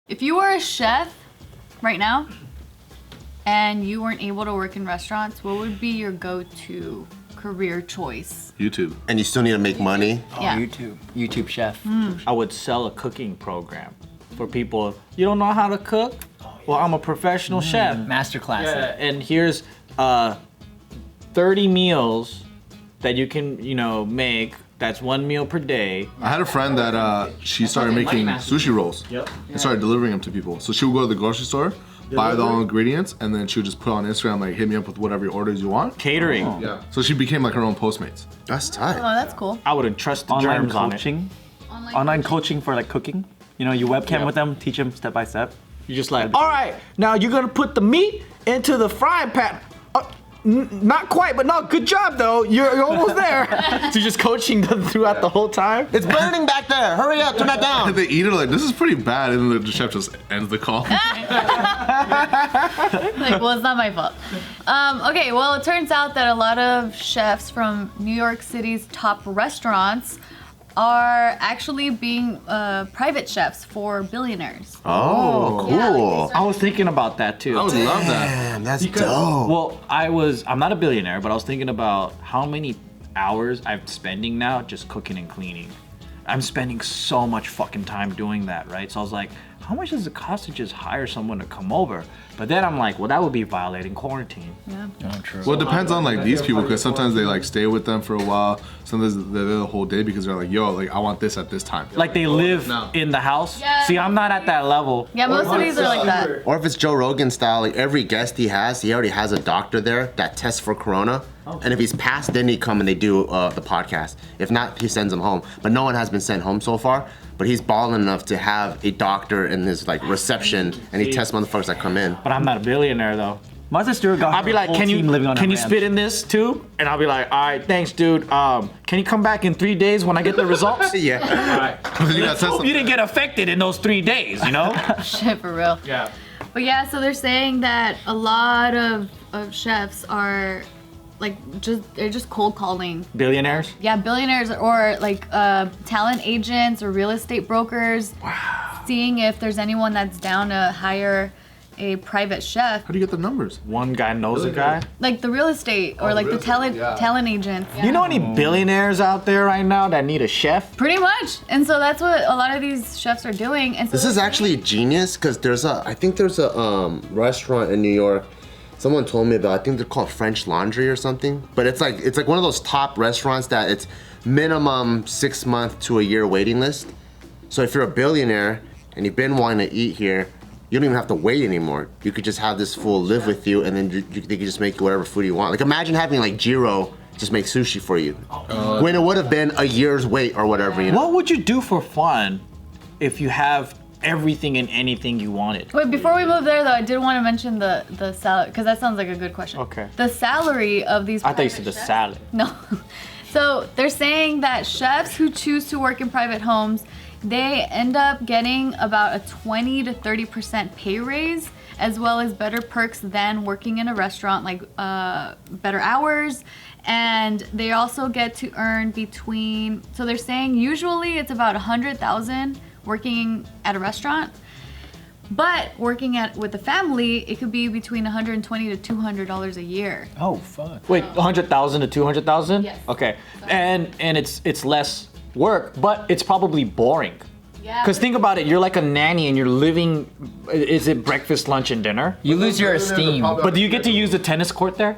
If you were a chef right now and you weren't able to work in restaurants, what would be your go-to career choice? YouTube. And you still need to make money? Yeah. YouTube chef. I would sell a cooking program for people. You don't know how to cook? Well, I'm a professional chef. Masterclass. Yeah, and here's 30 meals that you can, make. That's 1 meal per day. I had a friend that she started making sushi rolls. Yep. And started delivering them to people. So she would go to the grocery store, buy the all ingredients, and then she would just put on Instagram, like, hit me up with whatever orders you want. Catering. Yeah. So she became like her own Postmates. That's tight. Oh, that's cool. I would entrust the Online germs on it. coaching. Online coaching for like cooking. You webcam with them, teach them step by step. You're just like, all right, now you're gonna put the meat into the frying pan. Not quite, but no, good job though. You're almost there. So you're just coaching them throughout the whole time. It's burning back there. Hurry up, turn that down. And they eat it like, this is pretty bad. And then the chef just ends the call. Like, well, it's not my fault. Okay, well, it turns out that a lot of chefs from New York City's top restaurants are actually being private chefs for billionaires. Oh, cool. I was thinking about that too. I would love that. Damn, that's dope. Well, I'm not a billionaire, but I was thinking about how many hours I'm spending now just cooking and cleaning. I'm spending so much fucking time doing that, right? So I was like, how much does it cost to just hire someone to come over? But then I'm like, well, that would be violating quarantine. Yeah. Oh, true. Well, it depends on like these people, because sometimes they like stay with them for a while. Sometimes they're there the whole day because they're like, yo, like I want this at this time. Like they live No. in the house. Yeah. See, I'm not at that level. Yeah, most of these are like that. Or if it's Joe Rogan style, like every guest he already has a doctor there that tests for corona. And if he's passed, then he come and they do the podcast. If not, he sends them home. But no one has been sent home so far. But he's balling enough to have a doctor in his like reception, and he tests motherfuckers that come in. But I'm not a billionaire though. My sister got I'll be her like, whole can team living on you a ranch. spit in this too? And I'll be like, all right, thanks, dude. Can you come back in 3 days when I get the results? Yeah. All right. You gotta test Hope them. you didn't get affected in those 3 days, Shit, for real. Yeah. But yeah, so they're saying that a lot of chefs are like they're just cold calling. Billionaires? Yeah, billionaires or like talent agents or real estate brokers. Wow. Seeing if there's anyone that's down to hire a private chef. How do you get the numbers? One guy knows a guy. Like the real estate or like the talent agents. You know any billionaires out there right now that need a chef? Pretty much. And so that's what a lot of these chefs are doing. And so This is actually genius because I think there's a restaurant in New York. Someone told me about. I think they're called French Laundry or something. But it's like one of those top restaurants that it's minimum 6 month to a year waiting list. So if you're a billionaire and you've been wanting to eat here, you don't even have to wait anymore. You could just have this fool live with you, and then they could just make you whatever food you want. Like imagine having like Jiro just make sushi for you, when it would have been a year's wait or whatever. You know? What would you do for fun if you have everything and anything you wanted? Wait, before we move there though, I did want to mention the salary, because that sounds like a good question. Okay. The salary of these I thought you private said the chefs- salad. No. So they're saying that chefs who choose to work in private homes, they end up getting about a 20 to 30% pay raise, as well as better perks than working in a restaurant, like better hours. And they also get to earn between, so they're saying usually it's about 100,000 working at a restaurant. But working with a family, it could be between $120 to $200 a year. Oh, fuck. Wait, 100,000 to 200,000? Yes. Okay. And it's less work, but it's probably boring. Yeah. Because think about it, you're like a nanny and you're living, is it breakfast, lunch, and dinner? You lose your esteem. But do you get to use the tennis court there?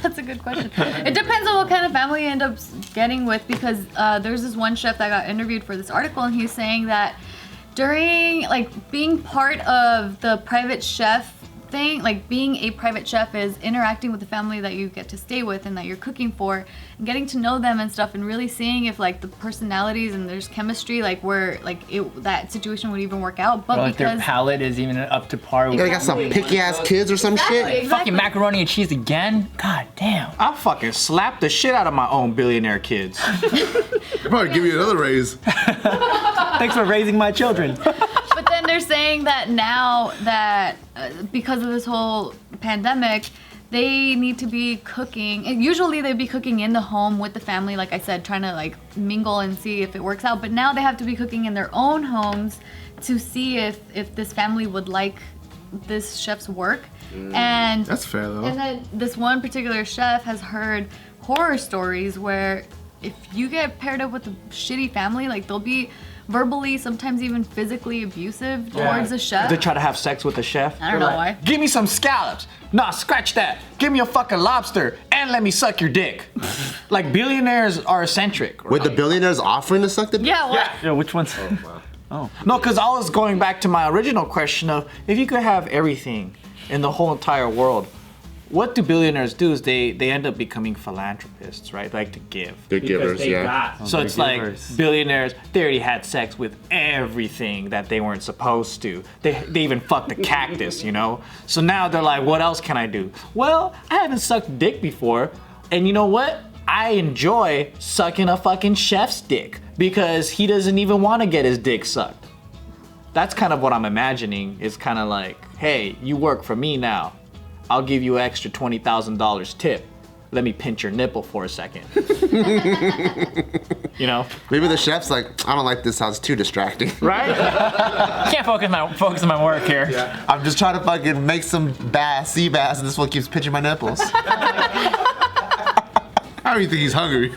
That's a good question. It depends on what kind of family you end up getting with, because there's this one chef that got interviewed for this article, and he's saying that during like being part of the private chef thing, like being a private chef is interacting with the family that you get to stay with and that you're cooking for, and getting to know them and stuff, and really seeing if like the personalities and there's chemistry, like where like that situation would even work out. But Or like their because palate is even up to par with You got some picky ass kids or some shit. fucking macaroni and cheese again? God damn. I'll fucking slap the shit out of my own billionaire kids. They'll probably give you another raise. Thanks for raising my children. But then they're saying that now that because of this whole pandemic, they need to be cooking. And usually they'd be cooking in the home with the family, like I said, trying to like mingle and see if it works out. But now they have to be cooking in their own homes to see if this family would like this chef's work. And That's fair though. And then this one particular chef has heard horror stories where if you get paired up with a shitty family, like they'll be verbally, sometimes even physically abusive towards the chef. They try to have sex with the chef. I don't know why. Give me some scallops. Nah, scratch that. Give me a fucking lobster and let me suck your dick. Like billionaires are eccentric. With the billionaires offering to suck the dick? Yeah, well, Yeah, which one's? No, because I was going back to my original question of if you could have everything in the whole entire world, what do billionaires do is they end up becoming philanthropists, right? They like to give. They're givers, yeah. So it's like billionaires, they already had sex with everything that they weren't supposed to. They even fucked a cactus, you know? So now they're like, what else can I do? Well, I haven't sucked dick before. And you know what? I enjoy sucking a fucking chef's dick because he doesn't even want to get his dick sucked. That's kind of what I'm imagining. It's kind of like, hey, you work for me now. I'll give you extra $20,000 tip. Let me pinch your nipple for a second. You know? Maybe the chef's like, I don't like this, sounds too distracting. Right? Can't focus on my work here. I'm just trying to fucking make some sea bass, and this one keeps pinching my nipples. How do you think he's hungry?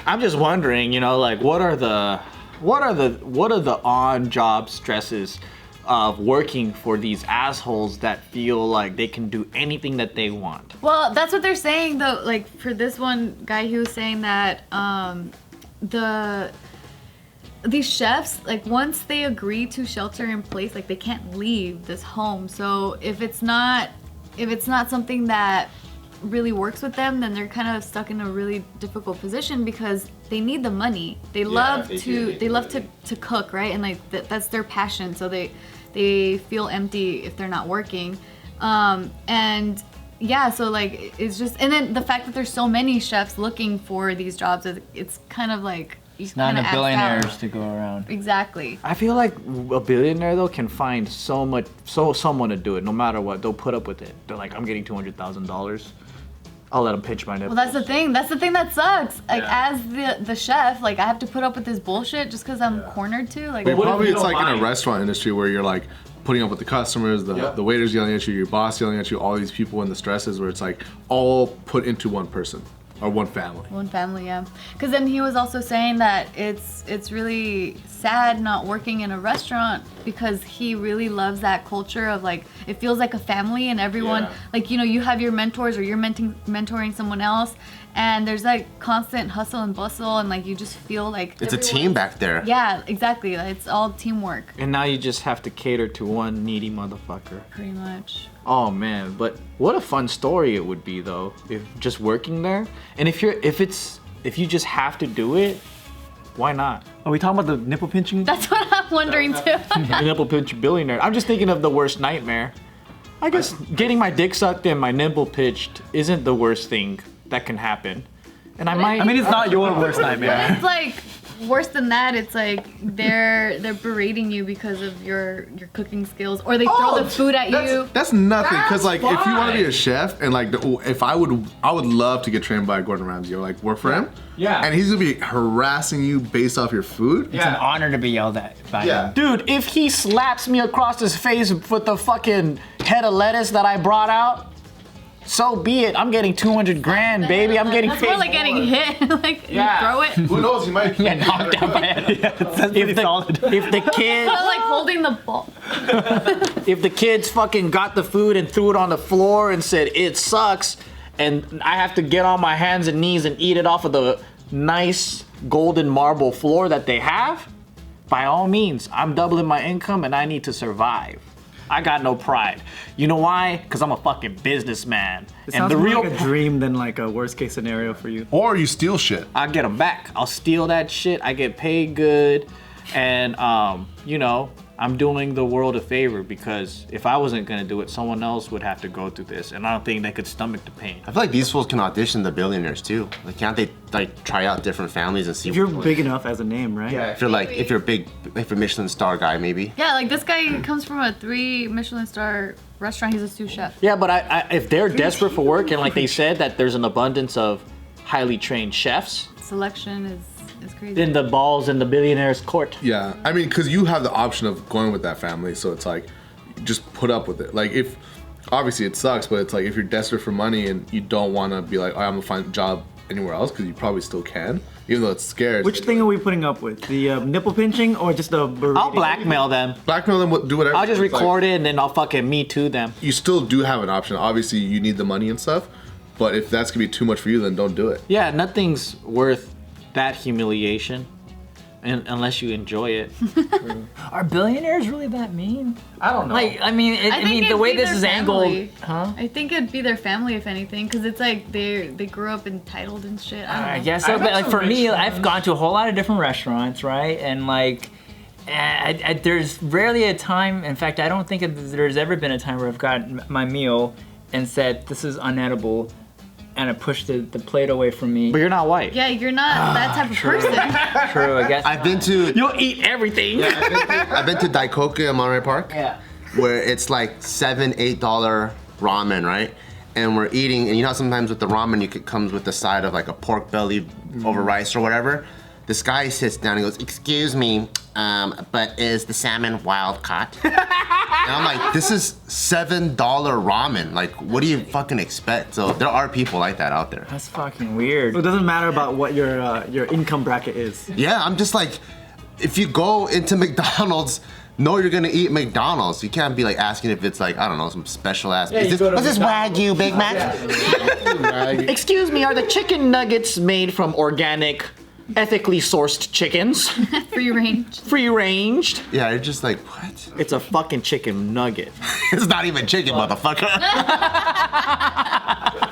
I'm just wondering, you know, like what are the on-job stresses of working for these assholes that feel like they can do anything that they want? well, that's what they're saying though. Like for this one guy, he was saying that these chefs, like once they agree to shelter in place, like they can't leave this home. So if it's not something that really works with them, then they're kind of stuck in a really difficult position because they need the money. They love to cook, right? And like that's their passion. So they feel empty if they're not working. And yeah, so like it's just, and then the fact that there's so many chefs looking for these jobs, it's kind of like It's not enough billionaires to go around. Exactly. I feel like a billionaire though can find someone to do it no matter what. They'll put up with it. They're like, I'm getting $200,000. I'll let them pinch my nipples. Well, that's the thing. That's the thing that sucks. Like, as the chef, like, I have to put up with this bullshit just because I'm cornered to. Like, But What if probably you it's don't like in mind? a restaurant industry where you're like putting up with the customers, the waiters yelling at you, your boss yelling at you, all these people and the stresses where it's like all put into one person or one family. one family, yeah. Because then he was also saying that it's really sad not working in a restaurant because he really loves that culture of like, it feels like a family and everyone, like, you know, you have your mentors or you're mentoring someone else and there's like constant hustle and bustle and like you just feel like It's a team back there. Yeah, exactly. It's all teamwork, And now you just have to cater to one needy motherfucker. pretty much. Oh man, but what a fun story it would be though, if just working there. And if you just have to do it, why not? Are we talking about the nipple pinching? That's what I'm wondering too. A nipple pinch billionaire. I'm just thinking of the worst nightmare. I guess getting my dick sucked and my nipple pitched isn't the worst thing that can happen. And I might. I mean, it's not your worst nightmare. It's like worse than that. It's like they're berating you because of your cooking skills, or they throw the food at you. That's nothing, because like if you want to be fine. a chef and like if I would love to get trained by Gordon Ramsay or like work for him. Yeah. And he's gonna be harassing you based off your food. It's an honor to be yelled at by him. Dude, if he slaps me across his face with the fucking head of lettuce that I brought out, so be it. I'm getting 200 grand, baby. I'm getting That's paid more like getting hit. Like Yeah. you throw it. Who knows? You might Yeah, knocked down by it. That's pretty solid. If the kid, Kind of like holding the ball. if the kids fucking got the food and threw it on the floor and said it sucks, and I have to get on my hands and knees and eat it off of the nice golden marble floor that they have, by all means, I'm doubling my income and I need to survive. I got no pride. You know why? Because I'm a fucking businessman. It And sounds the more real like a dream than like a worst case scenario for you. or you steal shit. I get them back. I'll steal that shit. I get paid good, and you know, I'm doing the world a favor because if I wasn't gonna do it, someone else would have to go through this, and I don't think they could stomach the pain. I feel like these fools can audition the billionaires too. Like, can't they like try out different families and see? If you're big enough as a name, right? Yeah. If you're like, if you're big, if you're a Michelin star guy, maybe. Yeah, like this guy comes from a 3 Michelin star restaurant. He's a sous chef. Yeah, but if they're desperate for work and like they said that there's an abundance of highly trained chefs, Selection is crazy. then the ball's in the billionaire's court. Yeah, I mean, because you have the option of going with that family, so it's like, just put up with it. Like, if, obviously it sucks, but it's like, if you're desperate for money and you don't want to be like, oh, I'm gonna find a job anywhere else, because you probably still can, even though it's scarce. Which thing are we putting up with? The nipple pinching or just the berating? I'll blackmail them. Blackmail them, do whatever. I'll just It's like, record it and then I'll fucking Me Too them. you still do have an option. Obviously, you need the money and stuff, but if that's gonna be too much for you, then don't do it. Yeah, nothing's worth that humiliation. And unless you enjoy it. Are billionaires really that mean? I don't know. Like, I mean, I think the it'd way be this their is angled, family. huh? I think it'd be their family, if anything, because it's like they grew up entitled and shit. I don't know. I guess so, I've but had like some for me, rich I've gone to a whole lot of different restaurants, right? And like, there's rarely a time. In fact, I don't think there's ever been a time where I've gotten my meal and said this is unedible, and I pushed the plate away from me. But you're not white. Yeah, you're not that type of person. True, I guess. I've been to You'll eat everything. I've been to Daikoku in Monterey Park. Yeah. Where it's like $7-8 ramen, right? And we're eating, and you know how sometimes with the ramen comes with the side of like a pork belly over rice or whatever. This guy sits down and goes, "Excuse me, but is the salmon wild caught?" And I'm like, "This is $7 ramen. Like, what do you fucking expect?" So there are people like that out there. That's fucking weird. It doesn't matter about what your income bracket is. Yeah, I'm just like, if you go into McDonald's, know you're gonna eat McDonald's. You can't be like asking if it's like, I don't know, some special ass. you go to What's this Wagyu Big Mac? Excuse me, are the chicken nuggets made from organic, ethically sourced chickens? Free range. Free ranged? Yeah, you're just like, what? It's a fucking chicken nugget. It's not even chicken, motherfucker.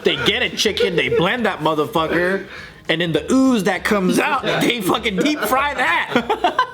They get a chicken, they blend that motherfucker, and then the ooze that comes out, they fucking deep fry that.